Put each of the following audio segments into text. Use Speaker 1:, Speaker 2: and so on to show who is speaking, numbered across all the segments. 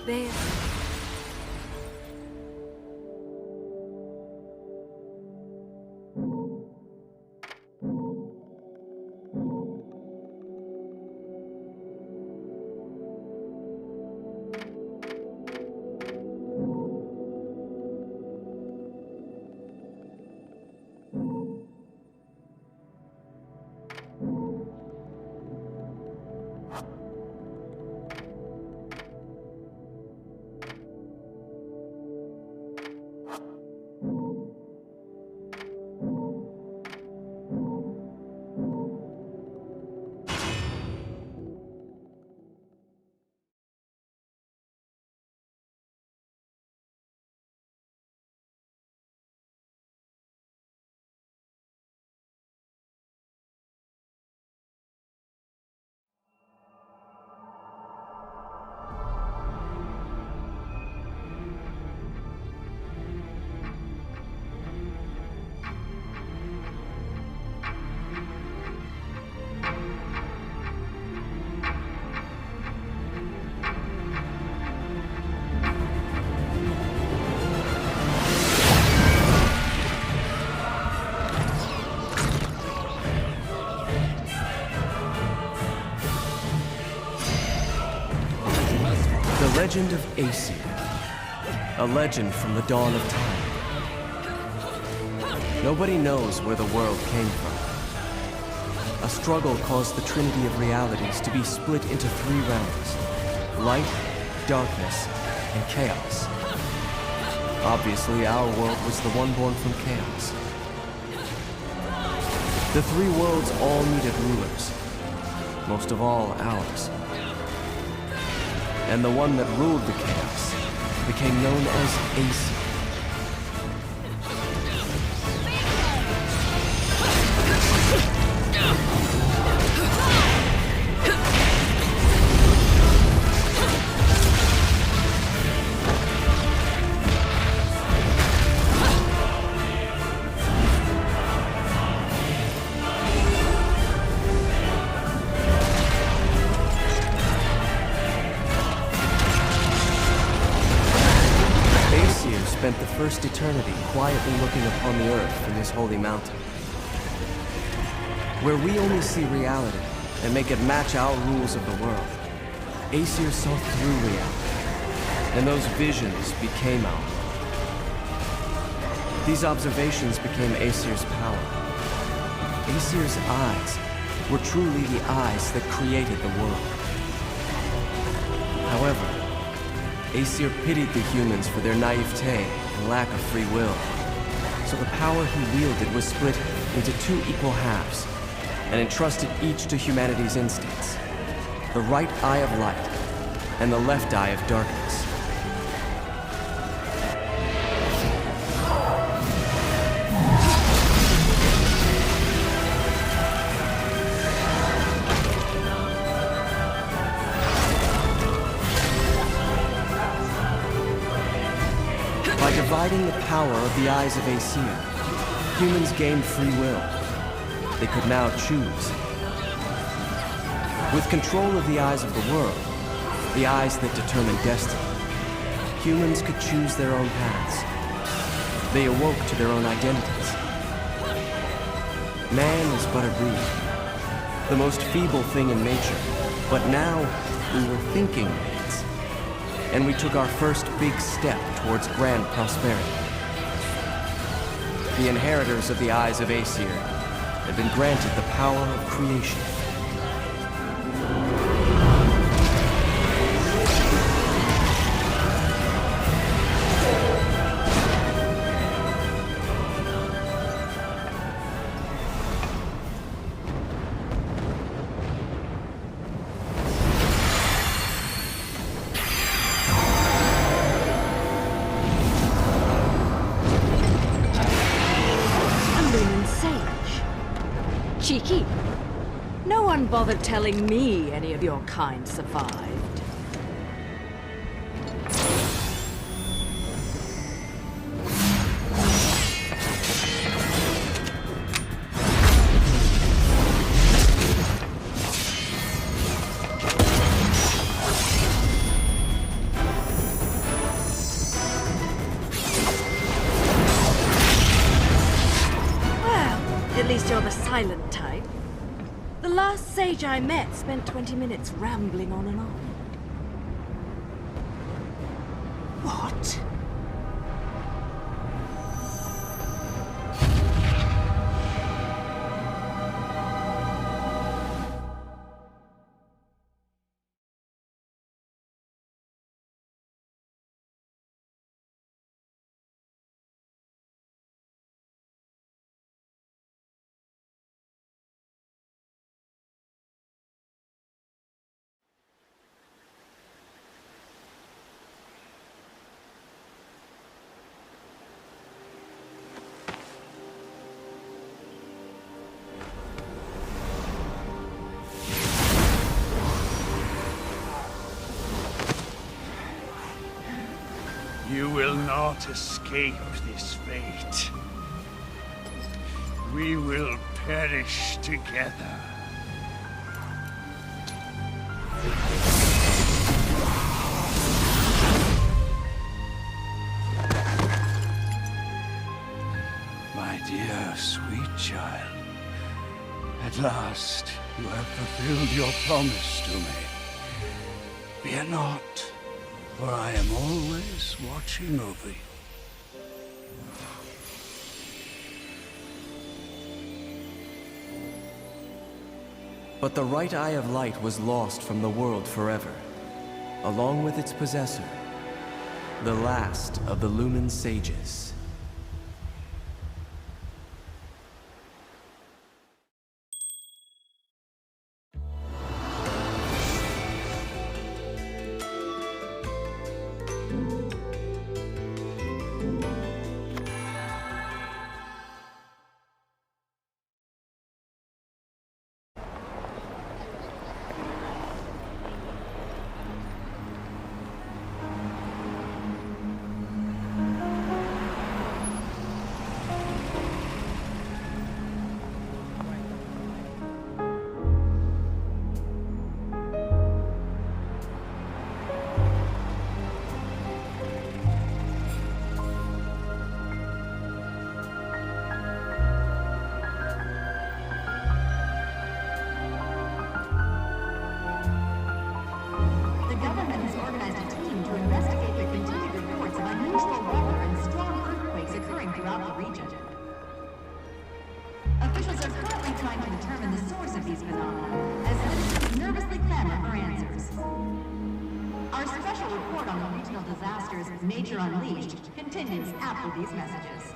Speaker 1: There.
Speaker 2: The legend of Aesir, a legend from the dawn of time. Nobody knows where the world came from. A struggle caused the trinity of realities to be split into three realms: light, darkness, and chaos. Obviously, our world was the one born from chaos. The three worlds all needed rulers, most of all ours. And the one that ruled the chaos became known as Aesir. Spent the first eternity quietly looking upon the earth from his holy mountain, where we only see reality and make it match our rules of the world. Aesir saw through reality, and those visions became our world. These observations became Aesir's power. Aesir's eyes were truly the eyes that created the world. However, Aesir pitied the humans for their naivete and lack of free will. So the power he wielded was split into two equal halves, and entrusted each to humanity's instincts: the right eye of light and the left eye of darkness. By dividing the power of the eyes of Aesir, humans gained free will. They could now choose. With control of the eyes of the world, the eyes that determine destiny, humans could choose their own paths. They awoke to their own identities. Man is but a reed, the most feeble thing in nature, but now we were thinking reeds, and we took our first big step towards grand prosperity. The inheritors of the eyes of Aesir had been granted the power of creation.
Speaker 1: Cheeky. No one bothered telling me any of your kind survived. silent type. The last sage I met spent 20 minutes rambling on and on.
Speaker 3: What?
Speaker 4: You will not escape this fate. We will perish together. My dear, sweet child, at last you have fulfilled your promise to me. Fear not. For I am always watching over you.
Speaker 2: But the right eye of light was lost from the world forever, along with its possessor, the last of the Lumen Sages.
Speaker 5: Officials are currently trying to determine the source of these phenomena, as citizens nervously clamor for answers. Our special report on the regional disasters, Nature Unleashed, continues after these messages.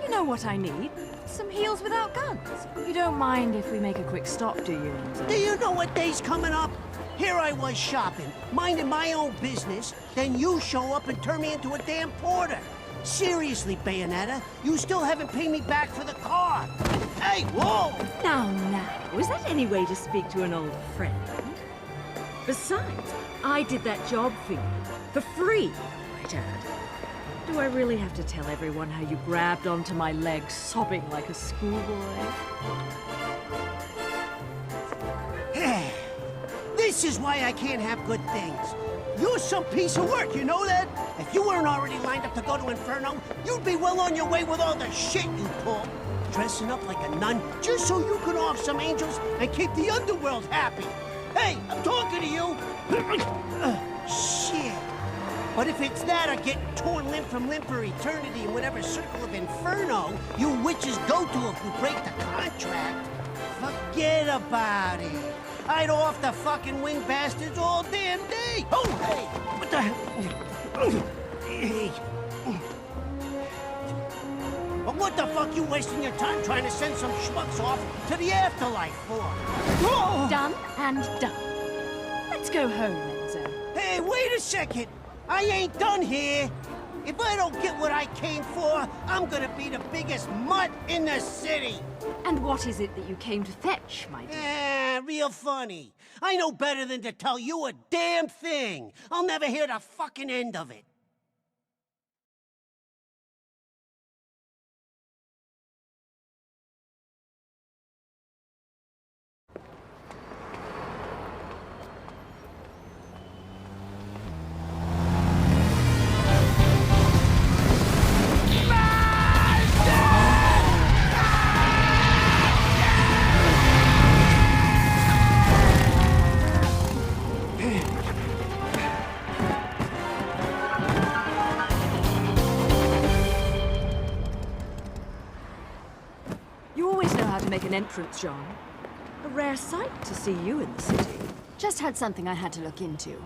Speaker 1: You know what I need? Some heels without guns. You don't mind if we make a quick stop, do you, Enzo?
Speaker 3: Do you know what day's coming up? Here I was shopping, minding my own business, then you show up and turn me into a damn porter. Seriously, Bayonetta, you still haven't paid me back for the car. Hey, whoa!
Speaker 1: Now, is that any way to speak to an old friend? Besides, I did that job for you. For free, I might add. Do I really have to tell everyone how you grabbed onto my leg, sobbing like a schoolboy?
Speaker 3: This is why I can't have good things. You're some piece of work, you know that? If you weren't already lined up to go to Inferno, you'd be well on your way with all the shit you pull. Dressing up like a nun just so you could off some angels and keep the underworld happy. Hey, I'm talking to you. Shit. But if it's that or getting torn limb from limb for eternity in whatever circle of Inferno you witches go to if you break the contract, forget about it. I'd off the fucking wing bastards all damn day. Oh, hey, what the hell? Hey. But what the fuck you wasting your time trying to send some schmucks off to the afterlife for? Oh.
Speaker 1: Done and done. Let's go home, Enzo.
Speaker 3: Hey, wait a second. I ain't done here. If I don't get what I came for, I'm gonna be the biggest mutt in the city.
Speaker 1: And what is it that you came to fetch, my dear?
Speaker 3: Real funny. I know better than to tell you a damn thing. I'll never hear the fucking end of it.
Speaker 1: Prince John. A rare sight to see you in the city.
Speaker 6: Just had something I had to look into.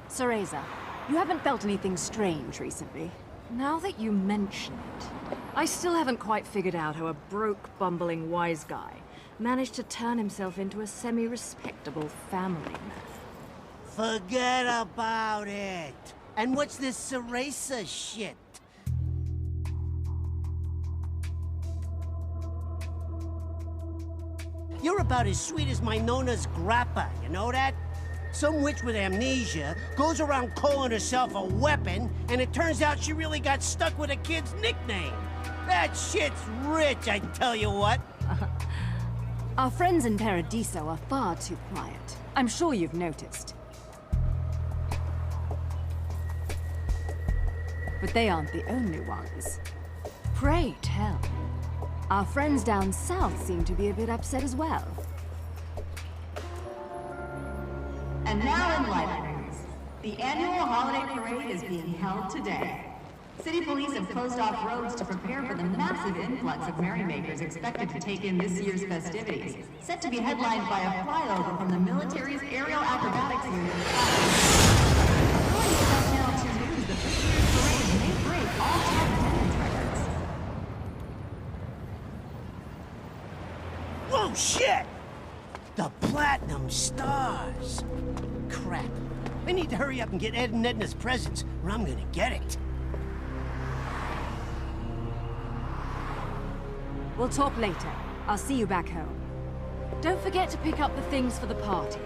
Speaker 6: Cereza, you haven't felt anything strange recently?
Speaker 1: Now that you mention it, I still haven't quite figured out how a broke, bumbling wise guy managed to turn himself into a semi-respectable family man.
Speaker 3: Forget about it. And what's this Cereza shit? You're about as sweet as my Nona's grappa, you know that? Some witch with amnesia goes around calling herself a weapon, and it turns out she really got stuck with a kid's nickname. That shit's rich, I tell you what.
Speaker 6: Our friends in Paradiso are far too quiet. I'm sure you've noticed. But they aren't the only ones.
Speaker 1: Pray tell.
Speaker 6: Our friends down south seem to be a bit upset as well.
Speaker 5: And now in life news, the annual holiday parade is being held today. City police have closed off roads to prepare for the massive influx of merrymakers expected to take in this year's festivities, set to be headlined by a flyover from the military's aerial acrobatics unit. According to South Channel 2 News, the this year's parade may break all time attendance records.
Speaker 3: Whoa, shit! The Platinum Stars! Crap. I need to hurry up and get Ed and Edna's presents, or I'm gonna get it.
Speaker 6: We'll talk later. I'll see you back home.
Speaker 1: Don't forget to pick up the things for the party.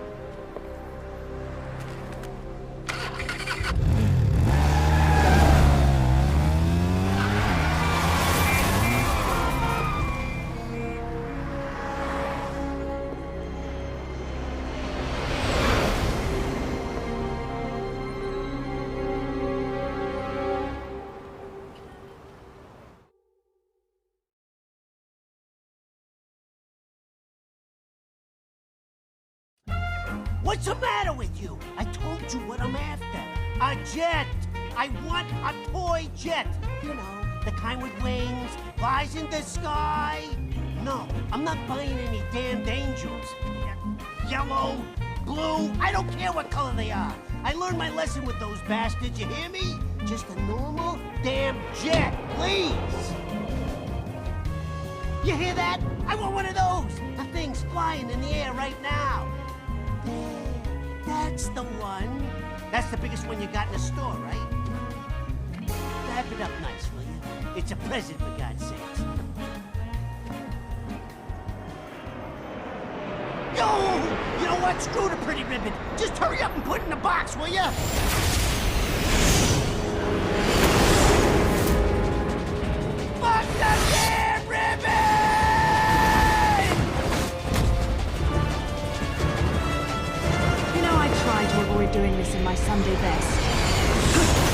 Speaker 3: What's the matter with you? I told you what I'm after. A jet! I want a toy jet! You know, the kind with wings, flies in the sky. No, I'm not buying any damned angels. Yellow, blue, I don't care what color they are. I learned my lesson with those bastards, you hear me? Just a normal damn jet, please! You hear that? I want one of those! The thing's flying in the air right now. There, that's the one. That's the biggest one you got in the store, right? Wrap it up nice, will you? It's a present, for God's sakes. Yo! You know what? Screw the pretty ribbon. Just hurry up and put it in the box, will ya? Fuck the damn ribbon!
Speaker 6: You know, I try to avoid doing this in my Sunday best.